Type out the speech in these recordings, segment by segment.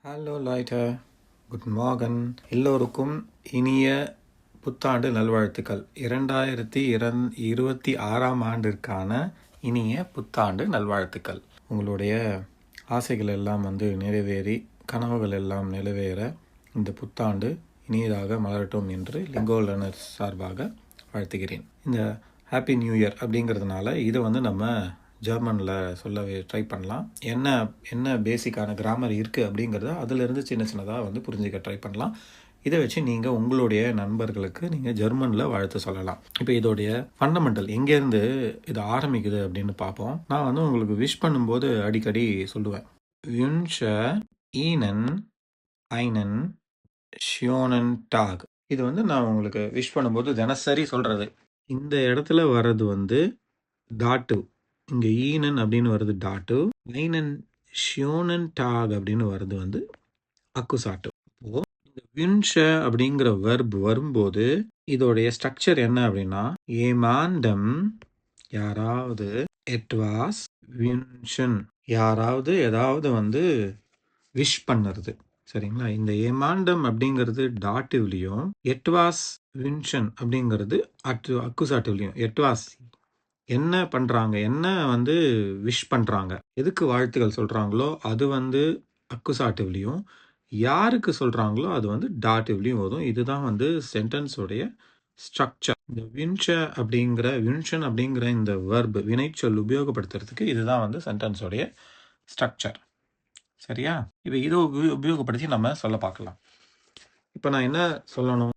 Hello lighter, good Morgan. எல்லோருக்கும் இனிய புத்தாண்டு நல்வாழ்த்துக்கள். 2026ஆம் ஆண்டிற்கான இனிய புத்தாண்டு நல்வாழ்த்துக்கள். உங்களுடைய ஆசைகள் எல்லாம் நிறைவேறி கனவுகள் எல்லாம் நிறைவேற இந்த புத்தாண்டு இனியதாக மலரட்டும் என்று லிங்கோ லேர்னர்ஸ் சார்பாக வாழ்த்துகிறேன். இந்த ஹாப்பி நியூ இயர் அப்படிங்கிறதுனால இதை நம்ம ஜெர்மனில் சொல்லவே ட்ரை பண்ணலாம். என்ன பேசிக்கான கிராமர் இருக்குது அப்படிங்கிறத அதிலிருந்து சின்னதாக புரிஞ்சுக்க ட்ரை பண்ணலாம். இதை வச்சு நீங்கள் உங்களுடைய நண்பர்களுக்கு நீங்கள் ஜெர்மனில் வாழ்த்து சொல்லலாம். இப்போ இதோடைய ஃபண்டமெண்டல் எங்கேருந்து இது ஆரம்பிக்குது அப்படின்னு பார்ப்போம். நான் உங்களுக்கு விஷ் பண்ணும்போது அடிக்கடி சொல்லுவேன், வின்ஷ ஈனன் ஐனன் ஷியோனன் டாக். இது நான் உங்களுக்கு விஷ் பண்ணும்போது தினசரி சொல்கிறது. இந்த இடத்துல வர்றது தாட்டு. இங்கே ஈனன் அப்படின்னு வருது டாட்டு, ஐனன் ஷியோனன் டாக் அப்படின்னு வருது அக்குசாட்டு. இப்போ இந்த வின்ஷ அப்படிங்கிற வெர்ப் வரும்போது இதோடைய ஸ்ட்ரக்சர் என்ன அப்படின்னா, ஏமாண்டம் யாராவது, எட்வாஸ் வின்ஷன் யாராவது ஏதாவது விஷ் பண்ணுறது. சரிங்களா? இந்த ஏமாண்டம் அப்படிங்கிறது டாட்டிவ்லையும், எட்வாஸ் வின்ஷன் அப்படிங்கிறது அக்குசாட்டிவ்லையும். எட்வாஸ் என்ன பண்ணுறாங்க, என்ன விஷ் பண்ணுறாங்க, எதுக்கு வாழ்த்துக்கள் சொல்கிறாங்களோ அது அக்குசாட்டிவ்லையும், யாருக்கு சொல்கிறாங்களோ அது டாட்டிவ்லையும் வரும். இதுதான் சென்டென்ஸோடைய ஸ்ட்ரக்சர். இந்த வின்ஷன் அப்படிங்கிற இந்த வெர்ப் வினைச்சொல் உபயோகப்படுத்துறதுக்கு இதுதான் சென்டென்ஸோடைய ஸ்ட்ரக்சர். சரியா? இப்போ இதை உபயோகப்படுத்தி நம்ம சொல்ல பார்க்கலாம். இப்போ நான் என்ன சொல்லணும்,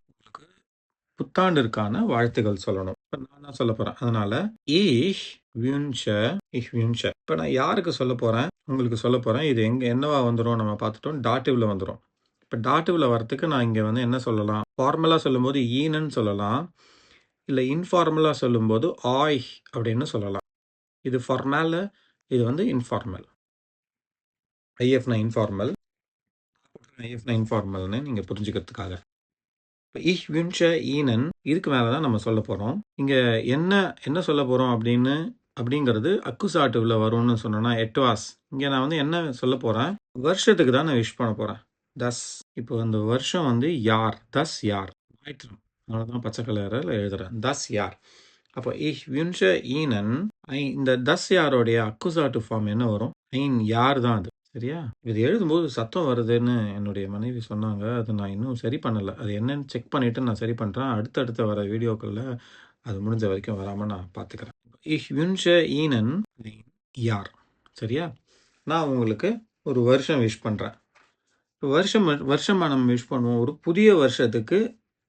புத்தாண்டிற்கான வாழ்த்துக்கள் சொல்லணும். இப்போ நான் சொல்ல போகிறேன். அதனால ich wünsche. இப்போ நான் யாருக்கு சொல்ல போகிறேன், உங்களுக்கு சொல்ல போகிறேன். இது என்னவா வந்துடும் நம்ம பார்த்துட்டோம், டாட்டிவ்ல வந்துடும். இப்போ டாட்டிவ்ல வரத்துக்கு நான் இங்கே என்ன சொல்லலாம், ஃபார்மலாக சொல்லும்போது ஈனன்னு சொல்லலாம், இல்லை இன்ஃபார்மலாக சொல்லும்போது ஆய் அப்படின்னு சொல்லலாம். இது ஃபார்மல், இது இன்ஃபார்மல். ஐஎஃப்னா இன்ஃபார்மல், ஐஎஃப்னா இன்ஃபார்மல்னு நீங்கள் புரிஞ்சுக்கிறதுக்காக. இப்போ ich wünsche Ihnen இதுக்கு மேலே தான் நம்ம சொல்ல போகிறோம். இங்கே என்ன சொல்ல போகிறோம் அப்படிங்கிறது அக்குசாட்டிவ்ல வரும்னு சொன்னோன்னா எட்வாஸ். இங்கே நான் என்ன சொல்ல போகிறேன், வருஷத்துக்கு தான் நான் விஷ் பண்ண போகிறேன். தஸ். இப்போ அந்த வருஷம் யார், தஸ் யார், ஞாயிற்று. அதனால தான் பச்சை கலரில் எழுதுகிறேன், தஸ் யார். அப்போ ich wünsche Ihnen, இந்த தஸ் யாரோடைய அக்குசாட்டிவ் ஃபார்ம் என்ன வரும், ஐன் யார் தான் அது. சரியா? இது எழுதும்போது சத்தம் வருதுன்னு என்னுடைய மனைவி சொன்னாங்க. அது நான் இன்னும் சரி பண்ணலை. அது என்னன்னு செக் பண்ணிவிட்டு நான் சரி பண்ணுறேன். அடுத்தடுத்த வர வீடியோக்களில் அது முடிஞ்ச வரைக்கும் வராமல் நான் பார்த்துக்கிறேன். ich wünsche Ihnen யார். சரியா? நான் உங்களுக்கு ஒரு வருஷம் விஷ் பண்ணுறேன். வருஷமாக நம்ம விஷ் பண்ணுவோம். ஒரு புதிய வருஷத்துக்கு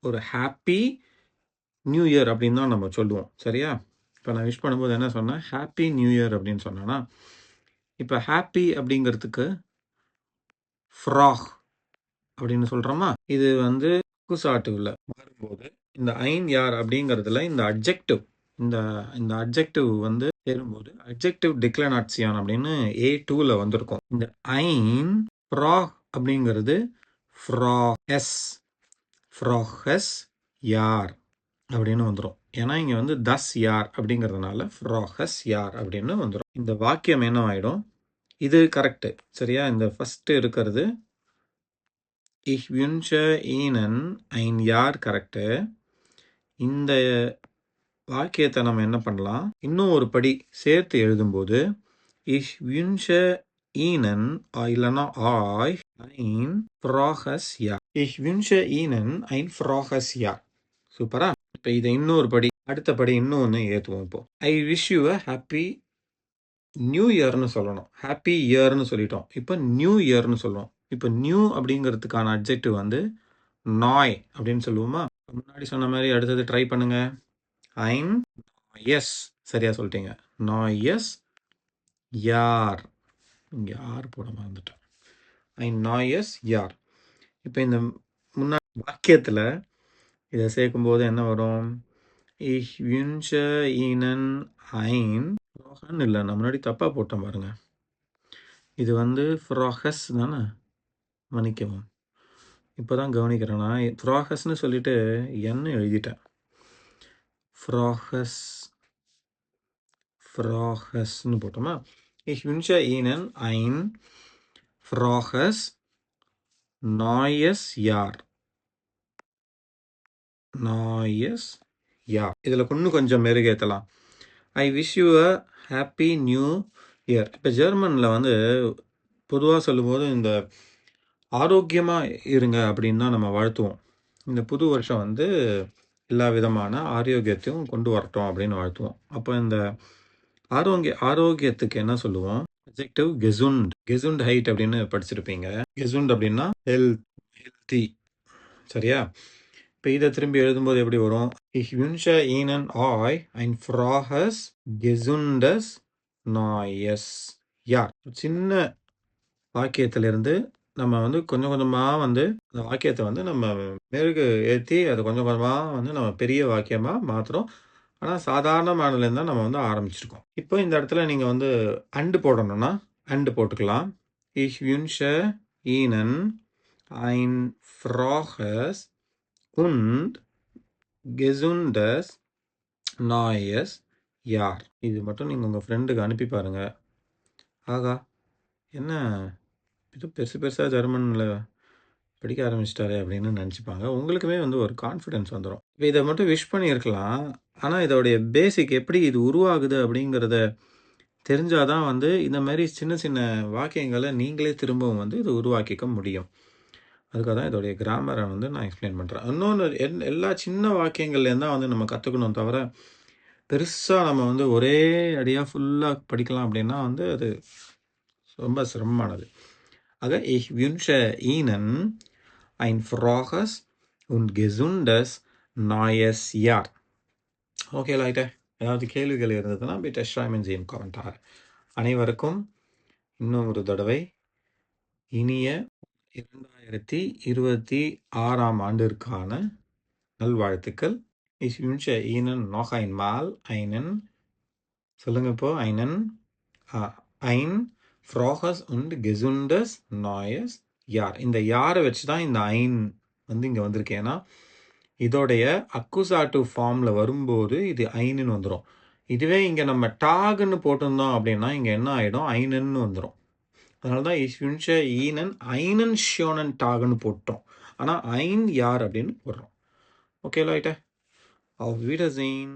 ஒரு ஹாப்பி நியூ இயர் அப்படின்னு தான் நம்ம சொல்லுவோம். சரியா? இப்போ நான் விஷ் பண்ணும்போது என்ன சொன்னேன், ஹாப்பி நியூ இயர் அப்படின்னு சொன்னேன்னா, இப்போ ஹாப்பி அப்படிங்கிறதுக்கு ஃப்ராக் அப்படின்னு சொல்கிறோமா, இது அக்குசாட்டிவ்ல வரும்போது இந்த ஐன் யார் அப்படிங்கிறதுல இந்த அட்ஜெக்டிவ், இந்த அட்ஜெக்டிவ் சேரும்போது அட்ஜெக்டிவ் டிக்ளனாட்சியான் அப்படின்னு A2ல வந்திருக்கும். இந்த ஐன் ஃப்ராக் அப்படிங்கிறது ஃப்ராஹஸ் யார் அப்படின்னு வந்துடும். ஏன்னா இங்கே தஸ் யார் அப்படிங்கிறதுனால ஃப்ராஹஸ் யார் அப்படின்னு வந்துடும். இந்த வாக்கியம் என்ன ஆகிடும், இது கரெக்டு. சரியா? இந்த ஃபஸ்ட்டு இருக்கிறது ich wünsche Ihnen ein Jahr correct. இந்த வாக்கியத்தை நம்ம என்ன பண்ணலாம், இன்னும் ஒரு படி சேர்த்து எழுதும்போது ich wünsche Ihnen இல்லைன்னா euch ein frohes Jahr. ich wünsche Ihnen ein frohes Jahr. சூப்பரா? இப்போ இதை இன்னொரு படி, அடுத்த படி இன்னொன்று ஏற்றுவோம். இப்போ I wish you a happy new இயர்னு சொல்லணும். ஹாப்பி இயர்னு சொல்லிட்டோம், இப்போ நியூ இயர்னு சொல்லுவோம். இப்போ நியூ அப்படிங்கிறதுக்கான அட்ஜெக்டிவ் நாய் அப்படின்னு சொல்லுவோமா. முன்னாடி சொன்ன மாதிரி அடுத்தது ட்ரை பண்ணுங்க. ஐன் எஸ், சரியா சொல்லிட்டீங்க. நாயஸ் யார், இங்கே யார் போட மறந்துட்டேன். ஐன் நாயஸ் யார். இப்போ இந்த முன்னாடி வாக்கியத்தில் இதை சேர்க்கும்போது என்ன வரும், ich wünsche Ihnen ein இல்லை, நான் முன்னாடி தப்பாக போட்டேன் பாருங்க. இது ஃப்ராகஸ் தானே, மன்னிக்கவும். இப்போ தான் கவனிக்கிறேன். நான் ஃப்ராகஸ்ன்னு சொல்லிட்டு என்ன எழுதிட்டேன். ஃப்ராகஸ்ன்னு போட்டோமா. ich wünsche Ihnen ein frohes நாயஸ் யார். நாயஸ் யார். இதில் இன்னும் கொஞ்சம் மெருகேற்றலாம். I wish you a happy new year. இப்போ ஜெர்மனில் வந்து பொதுவாக சொல்லும்போது இந்த ஆரோக்கியமாக இருங்க அப்படின்னு தான் நம்ம வாழ்த்துவோம். இந்த புது வருஷம் வந்து எல்லா விதமான ஆரோக்கியத்தையும் கொண்டு வரட்டும் அப்படின்னு வாழ்த்துவோம். அப்போ இந்த ஆரோக்கியத்துக்கு என்ன சொல்லுவோம்? அட்ஜெக்டிவ் கெசுண்ட். கெசுண்ட் ஹைட் அப்படின்னு படிச்சிருப்பீங்க. கெசுண்ட் அப்படின்னா ஹெல்த்தி. சரியா? இப்போ இதை திரும்பி எழுதும்போது எப்படி வரும்? Ich wünsche Ihnen euch ein frohes, gesundes neues Jahr. சின்ன வாக்கியத்திலிருந்து நம்ம வந்து கொஞ்சம் கொஞ்சமாக வந்து அந்த வாக்கியத்தை வந்து நம்ம மெருகு ஏற்றி அதை கொஞ்சம் கொஞ்சமாக வந்து நம்ம பெரிய வாக்கியமாக மாற்றுறோம். ஆனால் சாதாரணமானதுலேருந்து தான் நம்ம வந்து ஆரம்பிச்சிருக்கோம். இப்போ இந்த இடத்துல நீங்கள் வந்து அண்டு போடணும்னா அண்டு போட்டுக்கலாம். Ich wünsche Ihnen ein frohes und gesundes neues Jahr. இது மட்டும் நீங்கள் உங்கள் ஃப்ரெண்டுக்கு அனுப்பி பாருங்கள். ஆகா, என்ன இது பெருசு பெருசாக ஜெர்மனில் படிக்க ஆரம்பிச்சிட்டாரே அப்படின்னு நினச்சிப்பாங்க. உங்களுக்குமே வந்து ஒரு கான்ஃபிடென்ஸ் வந்துடும். இப்போ இதை மட்டும் விஷ் பண்ணியிருக்கலாம். ஆனால் இதோடைய பேசிக் எப்படி இது உருவாகுது அப்படிங்கிறத தெரிஞ்சாதான் வந்து இந்த மாதிரி சின்ன சின்ன வாக்கியங்களை நீங்களே திரும்பவும் வந்து இது உருவாக்கிக்க முடியும். அதுக்காக தான் இதோடைய கிராமரை வந்து நான் எக்ஸ்பிளைன் பண்ணுறேன். இன்னொன்று எல்லா சின்ன வாக்கியங்கள்லேருந்து தான் வந்து நம்ம கற்றுக்கணும் தவிர பெருசாக நம்ம வந்து ஒரே அடியாக ஃபுல்லாக படிக்கலாம் அப்படின்னா வந்து அது ரொம்ப சிரமமானது. ஆக ich wünsche Ihnen ein frohes und gesundes neues Jahr. Okay லைட்டே, ஏதாவது கேள்விகள் இருந்ததுன்னா bitte schreiben Sie im Kommentar. அனைவருக்கும் இன்னும் ஒரு தடவை இனிய 2026ஆம் ஆண்டிற்கான நல்வாழ்த்துக்கள். Ich wünsche Ihnen noch einmal சொல்லுங்க இப்போ ein frohes und gesundes neues Jahr. இந்த யாரை வச்சு தான் இந்த ein வந்து இங்கே வந்திருக்கு. ஏன்னா இதோடைய அக்குசாட்டிவ் ஃபார்மில் வரும்போது இது ஐனுன்னு வந்துடும். இதுவே இங்கே நம்ம டாகுன்னு போட்டிருந்தோம் அப்படின்னா இங்கே என்ன ஆகிடும்? ஐனன்னு வந்துடும். அதனால தான் ich wünsche Ihnen einen schönen Tagன்னு போட்டோம். ஆனால் ein யார் அப்படின்னு போடுறோம். ஓகே லைட்டே, auf Wiedersehen.